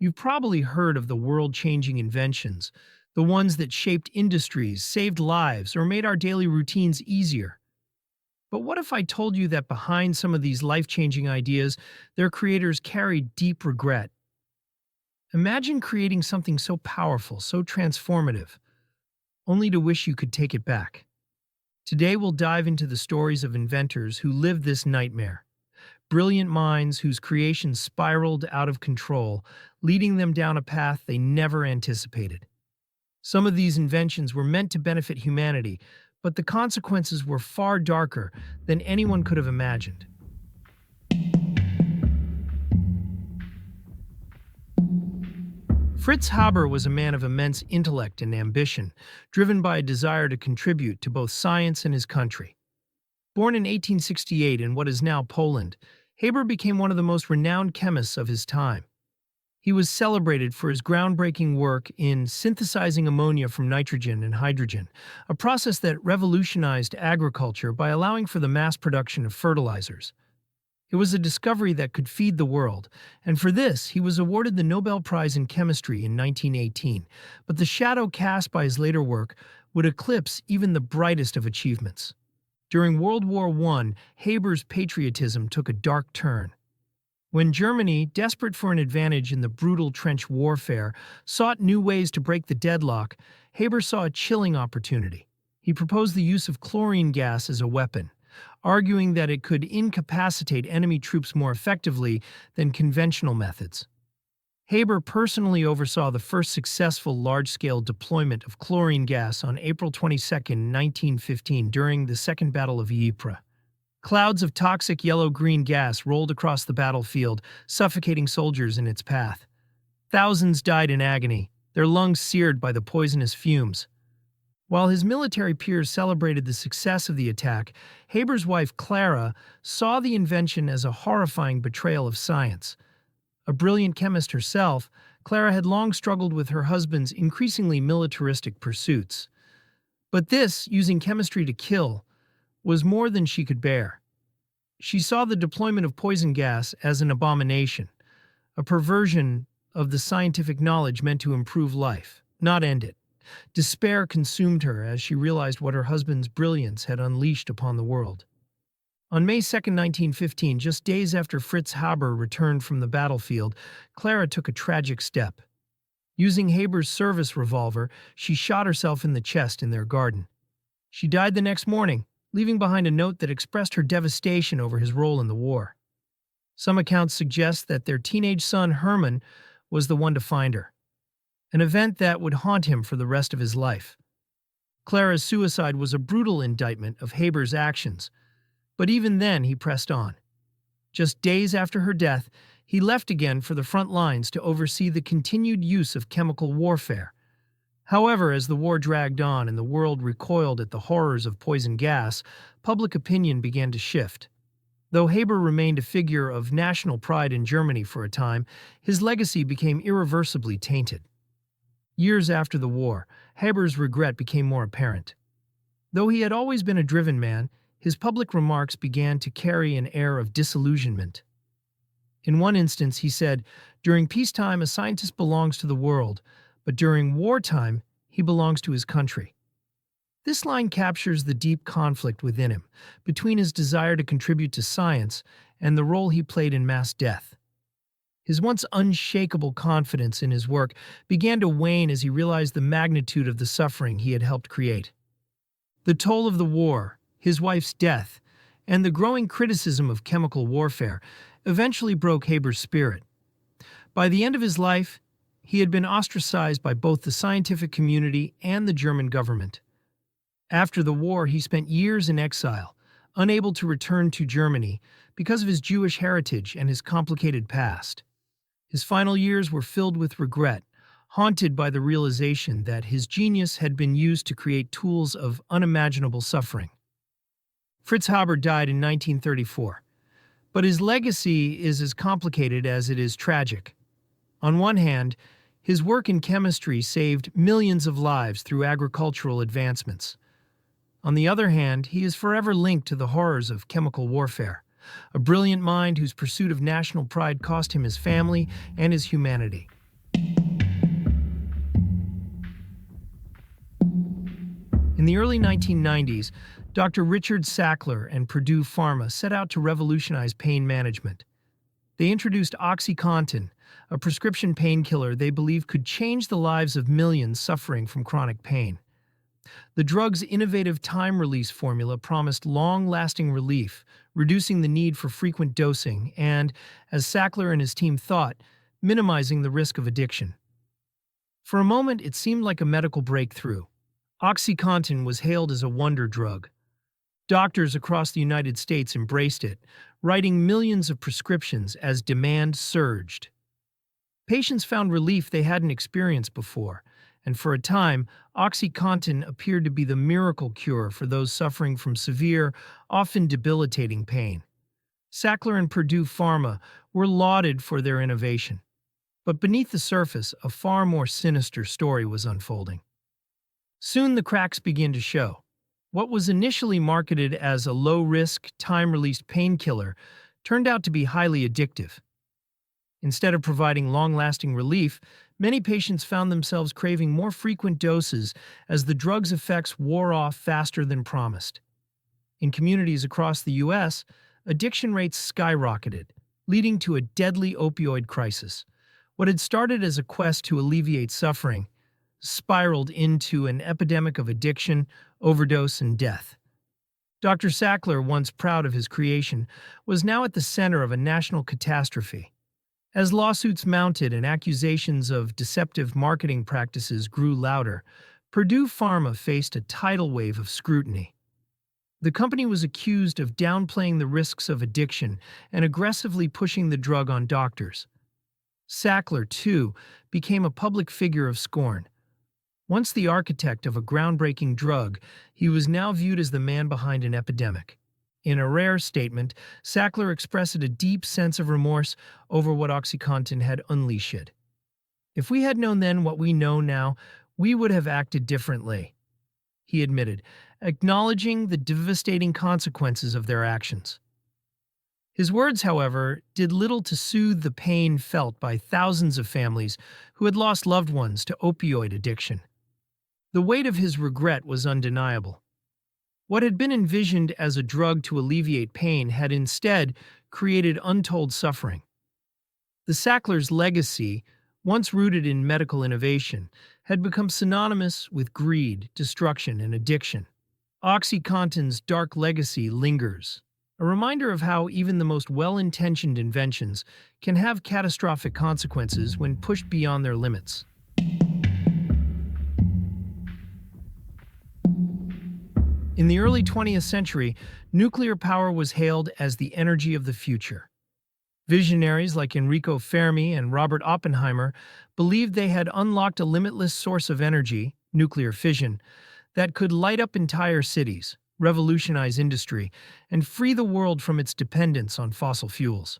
You've probably heard of the world-changing inventions, the ones that shaped industries, saved lives, or made our daily routines easier. But what if I told you that behind some of these life-changing ideas, their creators carried deep regret? Imagine creating something so powerful, so transformative, only to wish you could take it back. Today we'll dive into the stories of inventors who lived this nightmare. Brilliant minds whose creations spiraled out of control, leading them down a path they never anticipated. Some of these inventions were meant to benefit humanity, but the consequences were far darker than anyone could have imagined. Fritz Haber was a man of immense intellect and ambition, driven by a desire to contribute to both science and his country. Born in 1868 in what is now Poland, Haber became one of the most renowned chemists of his time. He was celebrated for his groundbreaking work in synthesizing ammonia from nitrogen and hydrogen, a process that revolutionized agriculture by allowing for the mass production of fertilizers. It was a discovery that could feed the world, and for this he was awarded the Nobel Prize in Chemistry in 1918, but the shadow cast by his later work would eclipse even the brightest of achievements. During World War I, Haber's patriotism took a dark turn. When Germany, desperate for an advantage in the brutal trench warfare, sought new ways to break the deadlock, Haber saw a chilling opportunity. He proposed the use of chlorine gas as a weapon, arguing that it could incapacitate enemy troops more effectively than conventional methods. Haber personally oversaw the first successful large-scale deployment of chlorine gas on April 22, 1915, during the Second Battle of Ypres. Clouds of toxic yellow-green gas rolled across the battlefield, suffocating soldiers in its path. Thousands died in agony, their lungs seared by the poisonous fumes. While his military peers celebrated the success of the attack, Haber's wife Clara saw the invention as a horrifying betrayal of science. A brilliant chemist herself, Clara had long struggled with her husband's increasingly militaristic pursuits. But this, using chemistry to kill, was more than she could bear. She saw the deployment of poison gas as an abomination, a perversion of the scientific knowledge meant to improve life, not end it. Despair consumed her as she realized what her husband's brilliance had unleashed upon the world. On May 2, 1915, just days after Fritz Haber returned from the battlefield, Clara took a tragic step. Using Haber's service revolver, she shot herself in the chest in their garden. She died the next morning, leaving behind a note that expressed her devastation over his role in the war. Some accounts suggest that their teenage son, Hermann, was the one to find her, an event that would haunt him for the rest of his life. Clara's suicide was a brutal indictment of Haber's actions, but even then he pressed on. Just days after her death, he left again for the front lines to oversee the continued use of chemical warfare. However, as the war dragged on and the world recoiled at the horrors of poison gas, public opinion began to shift. Though Haber remained a figure of national pride in Germany for a time, his legacy became irreversibly tainted. Years after the war, Haber's regret became more apparent. Though he had always been a driven man, his public remarks began to carry an air of disillusionment. In one instance, he said, "During peacetime, a scientist belongs to the world, but during wartime, he belongs to his country." This line captures the deep conflict within him, between his desire to contribute to science and the role he played in mass death. His once unshakable confidence in his work began to wane as he realized the magnitude of the suffering he had helped create. The toll of the war, his wife's death, and the growing criticism of chemical warfare eventually broke Haber's spirit. By the end of his life, he had been ostracized by both the scientific community and the German government. After the war, he spent years in exile, unable to return to Germany because of his Jewish heritage and his complicated past. His final years were filled with regret, haunted by the realization that his genius had been used to create tools of unimaginable suffering. Fritz Haber died in 1934, but his legacy is as complicated as it is tragic. On one hand, his work in chemistry saved millions of lives through agricultural advancements. On the other hand, he is forever linked to the horrors of chemical warfare, a brilliant mind whose pursuit of national pride cost him his family and his humanity. In the early 1990s, Dr. Richard Sackler and Purdue Pharma set out to revolutionize pain management. They introduced OxyContin, a prescription painkiller they believed could change the lives of millions suffering from chronic pain. The drug's innovative time-release formula promised long-lasting relief, reducing the need for frequent dosing and, as Sackler and his team thought, minimizing the risk of addiction. For a moment, it seemed like a medical breakthrough. OxyContin was hailed as a wonder drug. Doctors across the United States embraced it, writing millions of prescriptions as demand surged. Patients found relief they hadn't experienced before, and for a time, OxyContin appeared to be the miracle cure for those suffering from severe, often debilitating pain. Sackler and Purdue Pharma were lauded for their innovation. But beneath the surface, a far more sinister story was unfolding. Soon the cracks began to show. What was initially marketed as a low-risk, time-released painkiller turned out to be highly addictive. Instead of providing long-lasting relief, many patients found themselves craving more frequent doses as the drug's effects wore off faster than promised. In communities across the U.S., addiction rates skyrocketed, leading to a deadly opioid crisis. What had started as a quest to alleviate suffering spiraled into an epidemic of addiction, overdose, and death. Dr. Sackler, once proud of his creation, was now at the center of a national catastrophe. As lawsuits mounted and accusations of deceptive marketing practices grew louder, Purdue Pharma faced a tidal wave of scrutiny. The company was accused of downplaying the risks of addiction and aggressively pushing the drug on doctors. Sackler, too, became a public figure of scorn. Once the architect of a groundbreaking drug, he was now viewed as the man behind an epidemic. In a rare statement, Sackler expressed a deep sense of remorse over what OxyContin had unleashed. "If we had known then what we know now, we would have acted differently," he admitted, acknowledging the devastating consequences of their actions. His words, however, did little to soothe the pain felt by thousands of families who had lost loved ones to opioid addiction. The weight of his regret was undeniable. What had been envisioned as a drug to alleviate pain had instead created untold suffering. The Sacklers' legacy, once rooted in medical innovation, had become synonymous with greed, destruction, and addiction. OxyContin's dark legacy lingers, a reminder of how even the most well-intentioned inventions can have catastrophic consequences when pushed beyond their limits. In the early 20th century, nuclear power was hailed as the energy of the future. Visionaries like Enrico Fermi and Robert Oppenheimer believed they had unlocked a limitless source of energy, nuclear fission, that could light up entire cities, revolutionize industry, and free the world from its dependence on fossil fuels.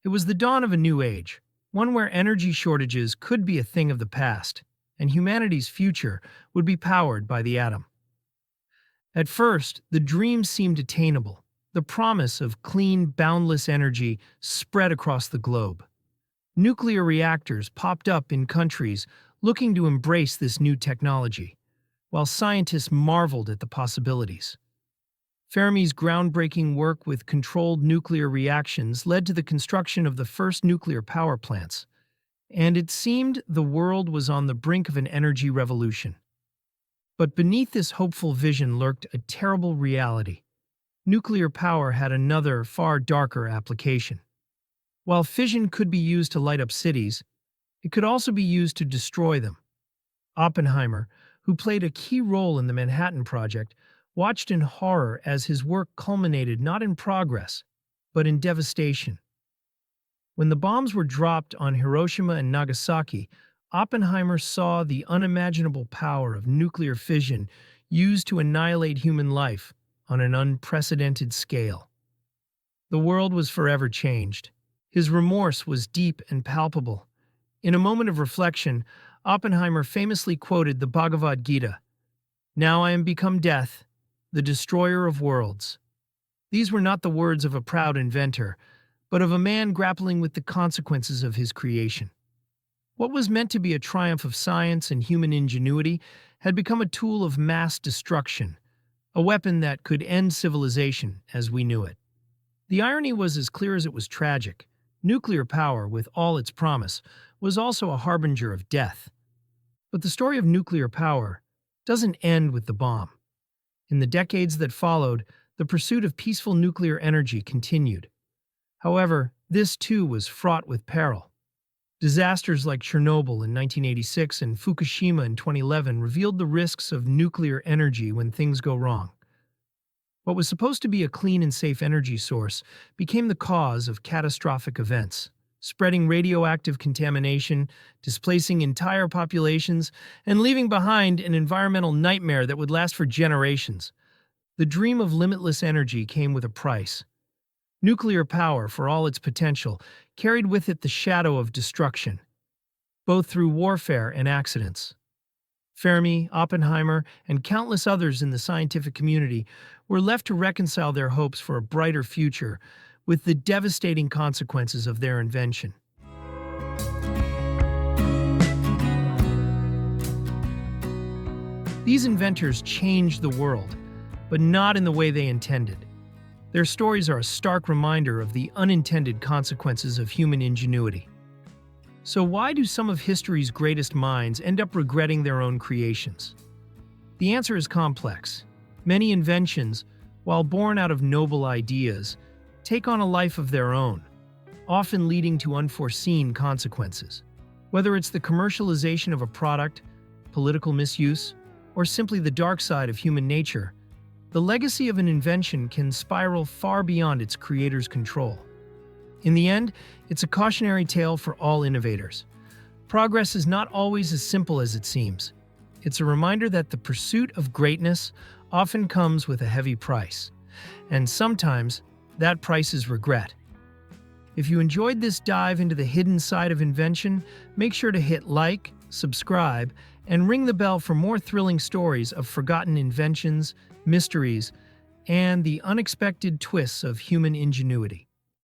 It was the dawn of a new age, one where energy shortages could be a thing of the past, and humanity's future would be powered by the atom. At first, the dream seemed attainable. The promise of clean, boundless energy spread across the globe. Nuclear reactors popped up in countries looking to embrace this new technology, while scientists marveled at the possibilities. Fermi's groundbreaking work with controlled nuclear reactions led to the construction of the first nuclear power plants, and it seemed the world was on the brink of an energy revolution. But beneath this hopeful vision lurked a terrible reality. Nuclear power had another, far darker application. While fission could be used to light up cities, it could also be used to destroy them. Oppenheimer, who played a key role in the Manhattan Project, watched in horror as his work culminated not in progress, but in devastation. When the bombs were dropped on Hiroshima and Nagasaki, Oppenheimer saw the unimaginable power of nuclear fission used to annihilate human life on an unprecedented scale. The world was forever changed. His remorse was deep and palpable. In a moment of reflection, Oppenheimer famously quoted the Bhagavad Gita, "Now I am become death, the destroyer of worlds." These were not the words of a proud inventor, but of a man grappling with the consequences of his creation. What was meant to be a triumph of science and human ingenuity had become a tool of mass destruction, a weapon that could end civilization as we knew it. The irony was as clear as it was tragic. Nuclear power, with all its promise, was also a harbinger of death. But the story of nuclear power doesn't end with the bomb. In the decades that followed, the pursuit of peaceful nuclear energy continued. However, this too was fraught with peril. Disasters like Chernobyl in 1986 and Fukushima in 2011 revealed the risks of nuclear energy when things go wrong. What was supposed to be a clean and safe energy source became the cause of catastrophic events, spreading radioactive contamination, displacing entire populations, and leaving behind an environmental nightmare that would last for generations. The dream of limitless energy came with a price. Nuclear power, for all its potential, carried with it the shadow of destruction, both through warfare and accidents. Fermi, Oppenheimer, and countless others in the scientific community were left to reconcile their hopes for a brighter future with the devastating consequences of their invention. These inventors changed the world, but not in the way they intended. Their stories are a stark reminder of the unintended consequences of human ingenuity. So why do some of history's greatest minds end up regretting their own creations? The answer is complex. Many inventions, while born out of noble ideas, take on a life of their own, often leading to unforeseen consequences. Whether it's the commercialization of a product, political misuse, or simply the dark side of human nature, the legacy of an invention can spiral far beyond its creator's control. In the end, it's a cautionary tale for all innovators. Progress is not always as simple as it seems. It's a reminder that the pursuit of greatness often comes with a heavy price, and sometimes that price is regret. If you enjoyed this dive into the hidden side of invention, make sure to hit like, subscribe, and ring the bell for more thrilling stories of forgotten inventions, mysteries, and the unexpected twists of human ingenuity.